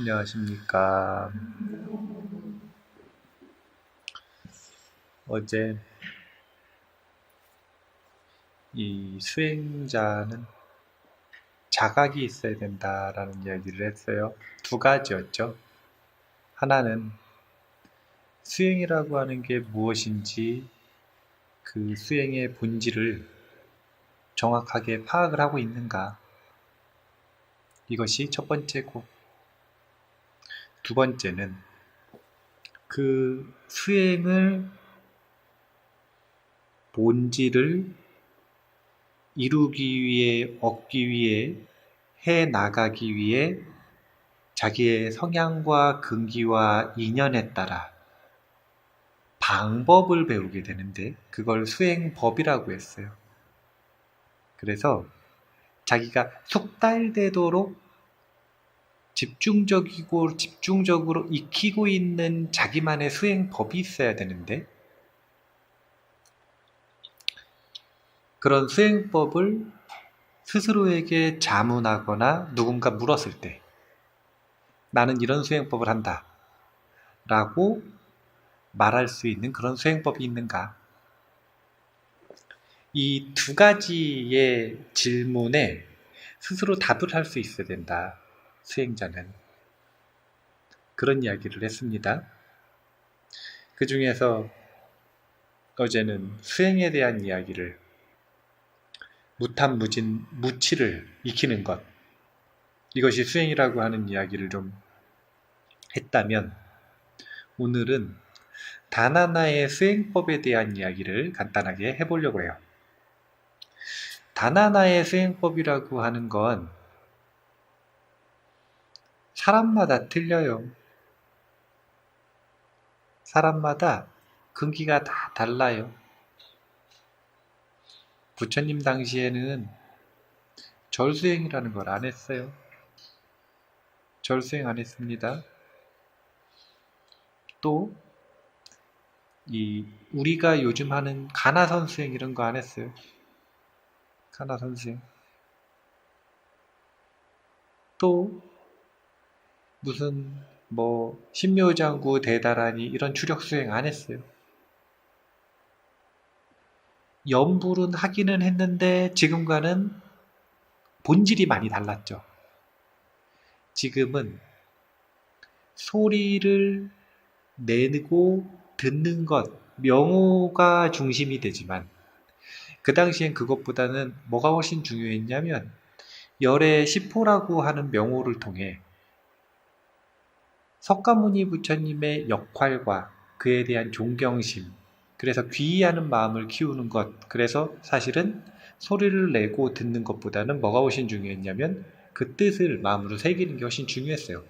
안녕하십니까. 어제 이 수행자는 자각이 있어야 된다라는 이야기를 했어요. 두 가지였죠. 하나는 수행이라고 하는 게 무엇인지 그 수행의 본질을 정확하게 파악을 하고 있는가. 이것이 첫 번째고, 두 번째는 그 수행을 본질을 이루기 위해, 얻기 위해, 해 나가기 위해 자기의 성향과 근기와 인연에 따라 방법을 배우게 되는데 그걸 수행법이라고 했어요. 그래서 자기가 숙달되도록 집중적으로 익히고 있는 자기만의 수행법이 있어야 되는데 그런 수행법을 스스로에게 자문하거나 누군가 물었을 때 나는 이런 수행법을 한다 라고 말할 수 있는 그런 수행법이 있는가? 이 두 가지의 질문에 스스로 답을 할 수 있어야 된다. 수행자는. 그런 이야기를 했습니다. 그 중에서 어제는 수행에 대한 이야기를 무탐무진, 무치를 익히는 것, 이것이 수행이라고 하는 이야기를 좀 했다면 오늘은 단 하나의 수행법에 대한 이야기를 간단하게 해보려고 해요. 단 하나의 수행법이라고 하는 건 사람마다 틀려요. 사람마다 근기가 다 달라요. 부처님 당시에는 절수행이라는 걸 안 했어요. 절수행 안 했습니다. 또 우리가 요즘 하는 가나선수행 이런 거 안 했어요. 가나선수행. 또 무슨 신묘장구 대다라니 이런 추력수행 안 했어요. 염불은 하기는 했는데 지금과는 본질이 많이 달랐죠. 지금은 소리를 내고 듣는 것, 명호가 중심이 되지만 그 당시엔 그것보다는 뭐가 훨씬 중요했냐면 열의 시포라고 하는 명호를 통해 석가모니 부처님의 역할과 그에 대한 존경심, 그래서 귀의하는 마음을 키우는 것, 그래서 사실은 소리를 내고 듣는 것보다는 뭐가 훨씬 중요했냐면 그 뜻을 마음으로 새기는 게 훨씬 중요했어요.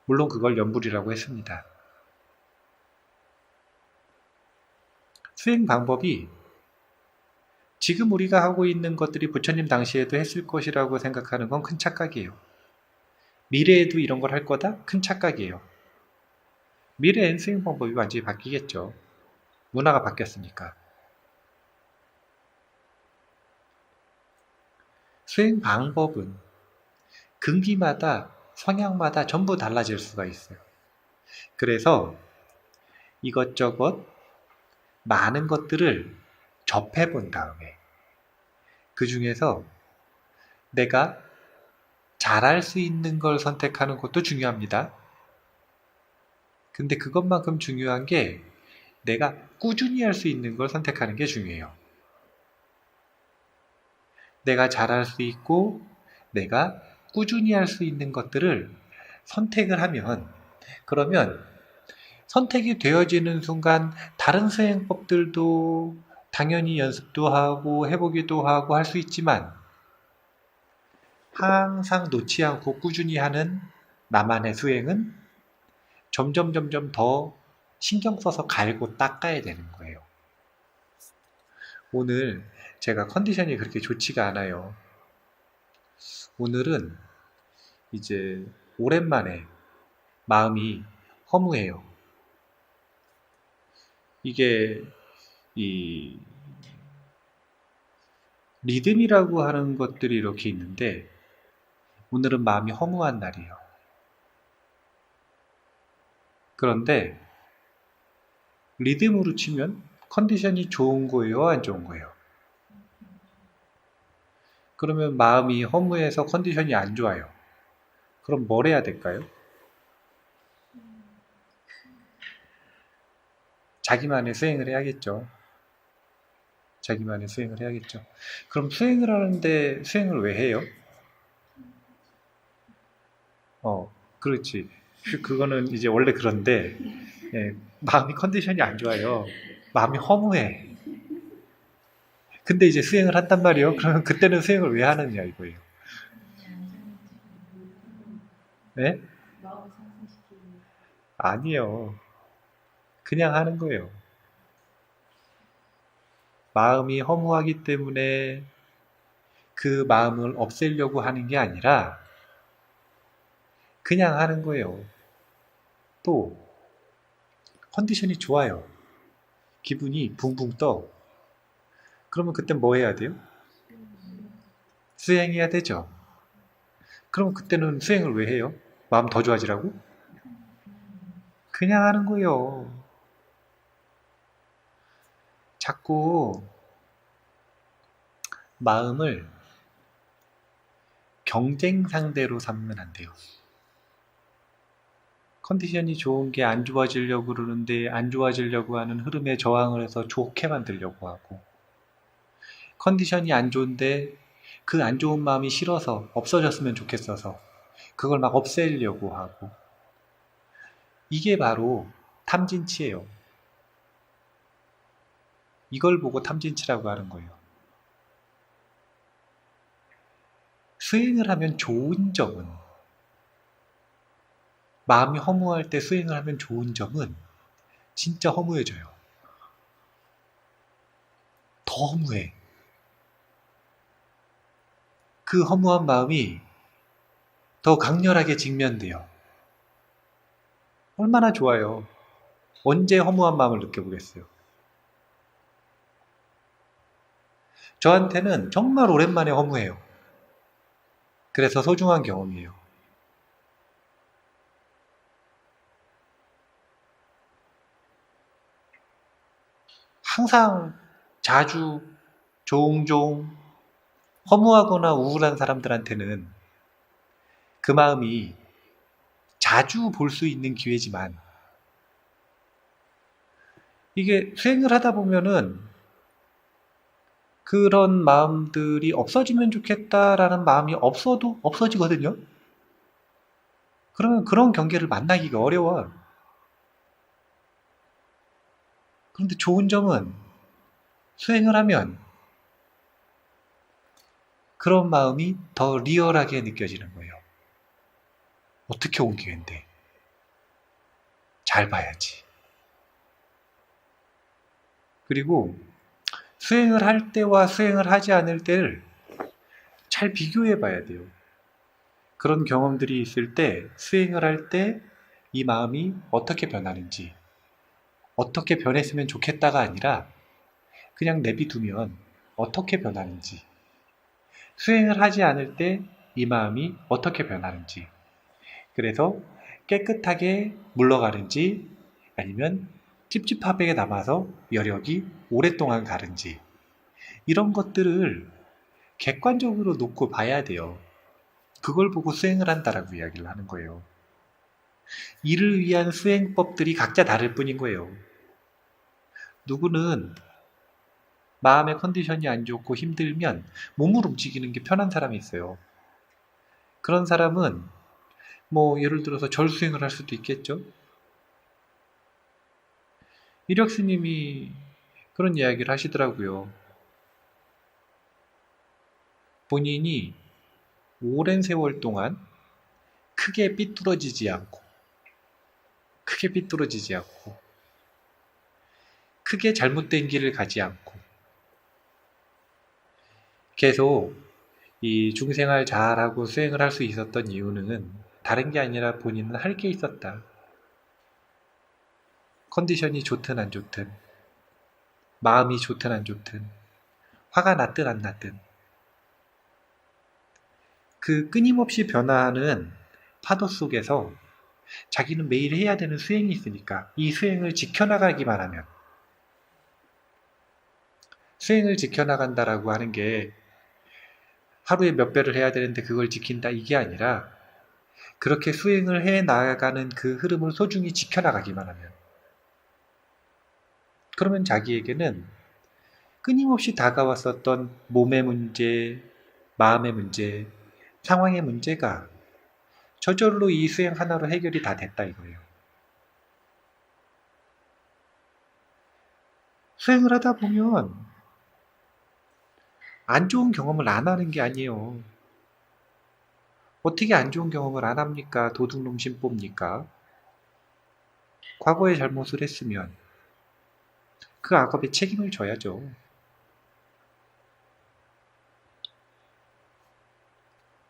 물론 그걸 염불이라고 했습니다. 수행 방법이 지금 우리가 하고 있는 것들이 부처님 당시에도 했을 것이라고 생각하는 건 큰 착각이에요. 미래에도 이런 걸 할 거다? 큰 착각이에요. 미래엔 수행 방법이 완전히 바뀌겠죠. 문화가 바뀌었으니까. 수행 방법은 근기마다 성향마다 전부 달라질 수가 있어요. 그래서 이것저것 많은 것들을 접해 본 다음에 그 중에서 내가 잘할 수 있는 걸 선택하는 것도 중요합니다. 근데 그것만큼 중요한 게 내가 꾸준히 할 수 있는 걸 선택하는 게 중요해요. 내가 잘할 수 있고 내가 꾸준히 할 수 있는 것들을 선택을 하면 그러면 선택이 되어지는 순간 다른 수행법들도 당연히 연습도 하고 해보기도 하고 할 수 있지만 항상 놓지 않고 꾸준히 하는 나만의 수행은 점점 더 신경 써서 갈고 닦아야 되는 거예요. 오늘 제가 컨디션이 그렇게 좋지가 않아요. 오늘은 이제 오랜만에 마음이 허무해요. 이게 이 리듬이라고 하는 것들이 이렇게 있는데 오늘은 마음이 허무한 날이에요. 그런데 리듬으로 치면 컨디션이 좋은 거예요, 안 좋은 거예요? 그러면 마음이 허무해서 컨디션이 안 좋아요. 그럼 뭘 해야 될까요? 자기만의 수행을 해야겠죠. 자기만의 수행을 해야겠죠. 그럼 수행을 하는데 수행을 왜 해요? 그렇지. 그거는 이제 원래 그런데, 예, 마음이 컨디션이 안 좋아요. 마음이 허무해. 근데 이제 수행을 한단 말이에요. 그러면 그때는 수행을 왜 하느냐 이거예요. 네? 아니요. 그냥 하는 거예요. 마음이 허무하기 때문에 그 마음을 없애려고 하는 게 아니라 그냥 하는 거예요. 또 컨디션이 좋아요. 기분이 붕붕 떠. 그러면 그때 뭐 해야 돼요? 수행해야 되죠. 그럼 그때는 수행을 왜 해요? 마음 더 좋아지라고? 그냥 하는 거예요. 자꾸 마음을 경쟁 상대로 삼으면 안 돼요. 컨디션이 좋은 게 안 좋아지려고 그러는데 안 좋아지려고 하는 흐름에 저항을 해서 좋게 만들려고 하고, 컨디션이 안 좋은데 그 안 좋은 마음이 싫어서 없어졌으면 좋겠어서 그걸 막 없애려고 하고, 이게 바로 탐진치예요. 이걸 보고 탐진치라고 하는 거예요. 수행을 하면 좋은 점은, 마음이 허무할 때 수행을 하면 좋은 점은 진짜 허무해져요. 더 허무해. 그 허무한 마음이 더 강렬하게 직면돼요. 얼마나 좋아요. 언제 허무한 마음을 느껴보겠어요. 저한테는 정말 오랜만에 허무해요. 그래서 소중한 경험이에요. 항상, 자주, 종종 허무하거나 우울한 사람들한테는 그 마음이 자주 볼 수 있는 기회지만, 이게 수행을 하다 보면은 그런 마음들이 없어지면 좋겠다라는 마음이 없어도 없어지거든요. 그러면 그런 경계를 만나기가 어려워요. 그런데 좋은 점은 수행을 하면 그런 마음이 더 리얼하게 느껴지는 거예요. 어떻게 온 기회인데 잘 봐야지. 그리고 수행을 할 때와 수행을 하지 않을 때를 잘 비교해 봐야 돼요. 그런 경험들이 있을 때, 수행을 할 때 이 마음이 어떻게 변하는지, 어떻게 변했으면 좋겠다가 아니라 그냥 내비두면 어떻게 변하는지, 수행을 하지 않을 때 이 마음이 어떻게 변하는지, 그래서 깨끗하게 물러가는지 아니면 찝찝하게 남아서 여력이 오랫동안 가는지, 이런 것들을 객관적으로 놓고 봐야 돼요. 그걸 보고 수행을 한다라고 이야기를 하는 거예요. 이를 위한 수행법들이 각자 다를 뿐인 거예요. 누구는 마음의 컨디션이 안 좋고 힘들면 몸을 움직이는 게 편한 사람이 있어요. 그런 사람은 뭐 예를 들어서 절수행을 할 수도 있겠죠. 이력 스님이 그런 이야기를 하시더라고요. 본인이 오랜 세월 동안 크게 삐뚤어지지 않고, 크게 잘못된 길을 가지 않고, 계속 이 중생활 잘하고 수행을 할 수 있었던 이유는 다른 게 아니라 본인은 할 게 있었다. 컨디션이 좋든 안 좋든, 마음이 좋든 안 좋든, 화가 났든 안 났든, 그 끊임없이 변화하는 파도 속에서 자기는 매일 해야 되는 수행이 있으니까 이 수행을 지켜나가기만 하면, 수행을 지켜나간다라고 하는 게 하루에 몇 배를 해야 되는데 그걸 지킨다 이게 아니라, 그렇게 수행을 해 나가는 그 흐름을 소중히 지켜나가기만 하면, 그러면 자기에게는 끊임없이 다가왔었던 몸의 문제, 마음의 문제, 상황의 문제가 저절로 이 수행 하나로 해결이 다 됐다 이거예요. 수행을 하다 보면 안 좋은 경험을 안 하는 게 아니에요. 어떻게 안 좋은 경험을 안 합니까? 도둑놈 심보입니까? 과거에 잘못을 했으면 그 악업에 책임을 져야죠.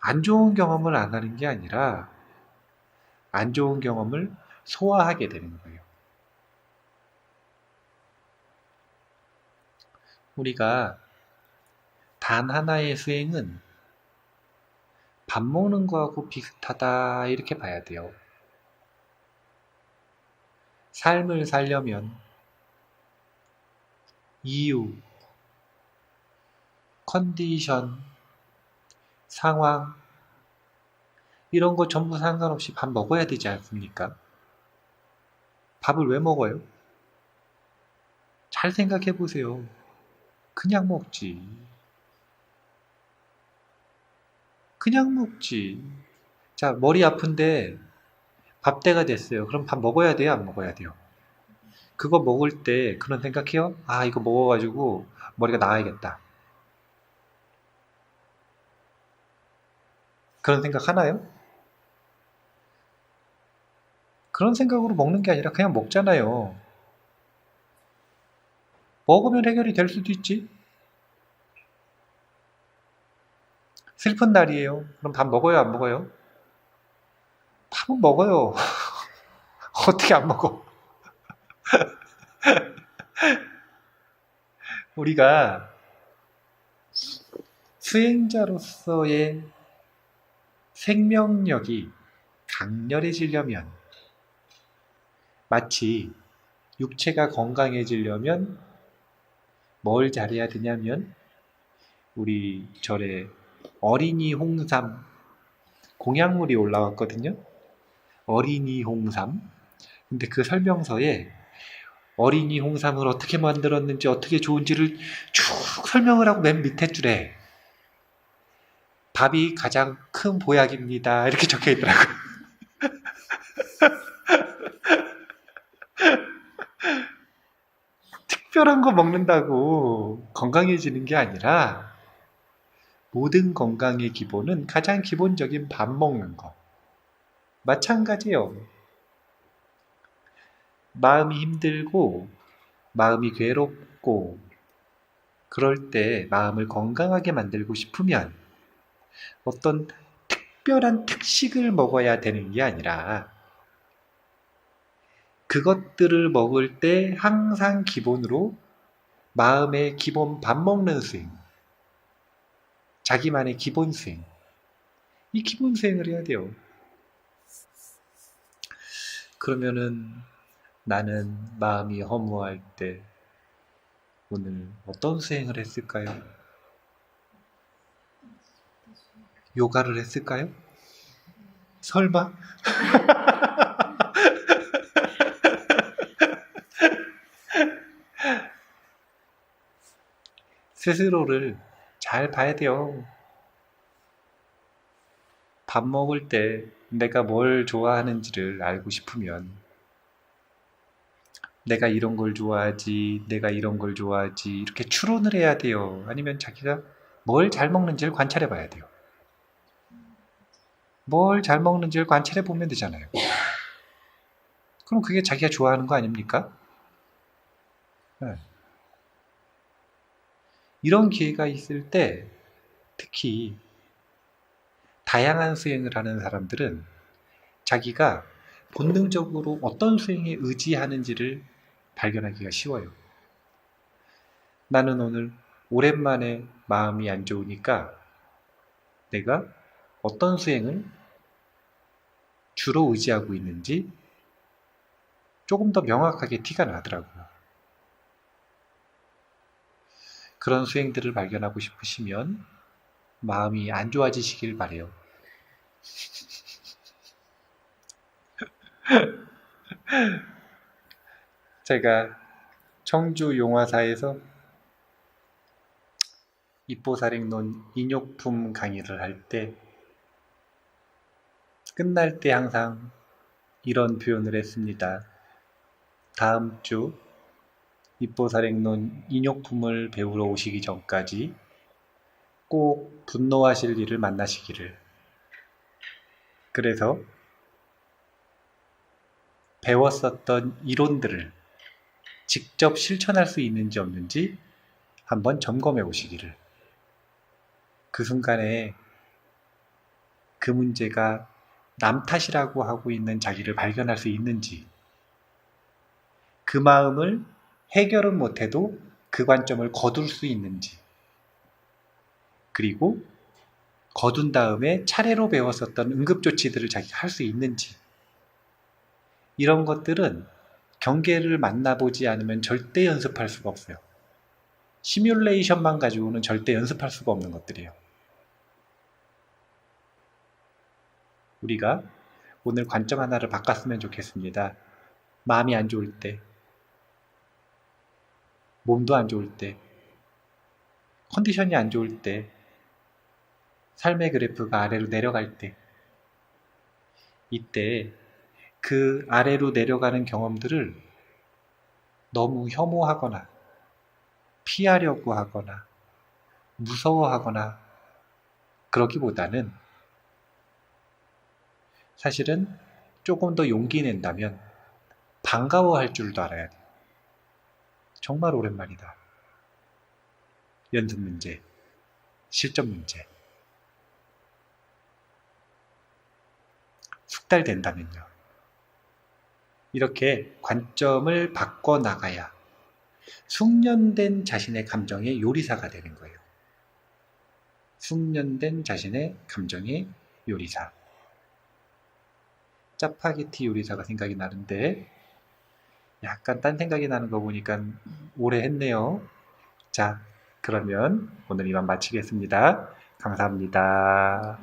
안 좋은 경험을 안 하는 게 아니라 안 좋은 경험을 소화하게 되는 거예요. 우리가 단 하나의 수행은 밥 먹는 거하고 비슷하다 이렇게 봐야 돼요. 삶을 살려면 이유, 컨디션, 상황 이런 거 전부 상관없이 밥 먹어야 되지 않습니까? 밥을 왜 먹어요? 잘 생각해 보세요. 그냥 먹지. 그냥 먹지. 자, 머리 아픈데 밥 때가 됐어요. 그럼 밥 먹어야 돼요? 안 먹어야 돼요? 그거 먹을 때 그런 생각해요? 아, 이거 먹어가지고 머리가 나아야겠다. 그런 생각 하나요? 그런 생각으로 먹는 게 아니라 그냥 먹잖아요. 먹으면 해결이 될 수도 있지. 슬픈 날이에요. 그럼 밥 먹어요? 안 먹어요? 밥은 먹어요. 어떻게 안 먹어? 우리가 수행자로서의 생명력이 강렬해지려면, 마치 육체가 건강해지려면 뭘 잘해야 되냐면, 우리 절에 어린이 홍삼 공약물이 올라왔거든요. 어린이 홍삼. 근데 그 설명서에 어린이 홍삼을 어떻게 만들었는지 어떻게 좋은지를 쭉 설명을 하고 맨 밑에 줄에 밥이 가장 큰 보약입니다 이렇게 적혀 있더라고요. 특별한 거 먹는다고 건강해지는 게 아니라 모든 건강의 기본은 가장 기본적인 밥 먹는 거. 마찬가지예요. 마음이 힘들고 마음이 괴롭고 그럴 때 마음을 건강하게 만들고 싶으면 어떤 특별한 특식을 먹어야 되는 게 아니라 그것들을 먹을 때 항상 기본으로 마음의 기본 밥 먹는 수행, 자기만의 기본 수행, 이 기본 수행을 해야 돼요. 그러면은 나는 마음이 허무할 때 오늘 어떤 수행을 했을까요? 요가를 했을까요? 설마? 스스로를 잘 봐야 돼요. 밥 먹을 때 내가 뭘 좋아하는지를 알고 싶으면 내가 이런 걸 좋아하지, 내가 이런 걸 좋아하지 이렇게 추론을 해야 돼요. 아니면 자기가 뭘 잘 먹는지를 관찰해 봐야 돼요. 뭘 잘 먹는지를 관찰해 보면 되잖아요. 그럼 그게 자기가 좋아하는 거 아닙니까? 네. 이런 기회가 있을 때 특히 다양한 수행을 하는 사람들은 자기가 본능적으로 어떤 수행에 의지하는지를 발견하기가 쉬워요. 나는 오늘 오랜만에 마음이 안 좋으니까 내가 어떤 수행을 주로 의지하고 있는지 조금 더 명확하게 티가 나더라고요. 그런 수행들을 발견하고 싶으시면 마음이 안 좋아지시길 바래요. 제가 청주 용화사에서 입보살행론 인욕품 강의를 할 때 끝날 때 항상 이런 표현을 했습니다. 다음 주 입보살행론 인욕품을 배우러 오시기 전까지 꼭 분노하실 일을 만나시기를. 그래서 배웠었던 이론들을 직접 실천할 수 있는지 없는지 한번 점검해 보시기를. 그 순간에 그 문제가 남 탓이라고 하고 있는 자기를 발견할 수 있는지, 그 마음을 해결은 못해도 그 관점을 거둘 수 있는지, 그리고 거둔 다음에 차례로 배웠었던 응급조치들을 자기가 할 수 있는지, 이런 것들은 경계를 만나보지 않으면 절대 연습할 수가 없어요. 시뮬레이션만 가지고는 절대 연습할 수가 없는 것들이에요. 우리가 오늘 관점 하나를 바꿨으면 좋겠습니다. 마음이 안 좋을 때, 몸도 안 좋을 때, 컨디션이 안 좋을 때, 삶의 그래프가 아래로 내려갈 때, 이때 그 아래로 내려가는 경험들을 너무 혐오하거나 피하려고 하거나 무서워하거나 그러기보다는 사실은 조금 더 용기 낸다면 반가워할 줄도 알아야 돼요. 정말 오랜만이다. 연습 문제, 실전 문제. 숙달된다면요. 이렇게 관점을 바꿔나가야 숙련된 자신의 감정의 요리사가 되는 거예요. 숙련된 자신의 감정의 요리사. 짜파게티 요리사가 생각이 나는데 약간 딴 생각이 나는 거 보니까 오래 했네요. 자, 그러면 오늘 이만 마치겠습니다. 감사합니다.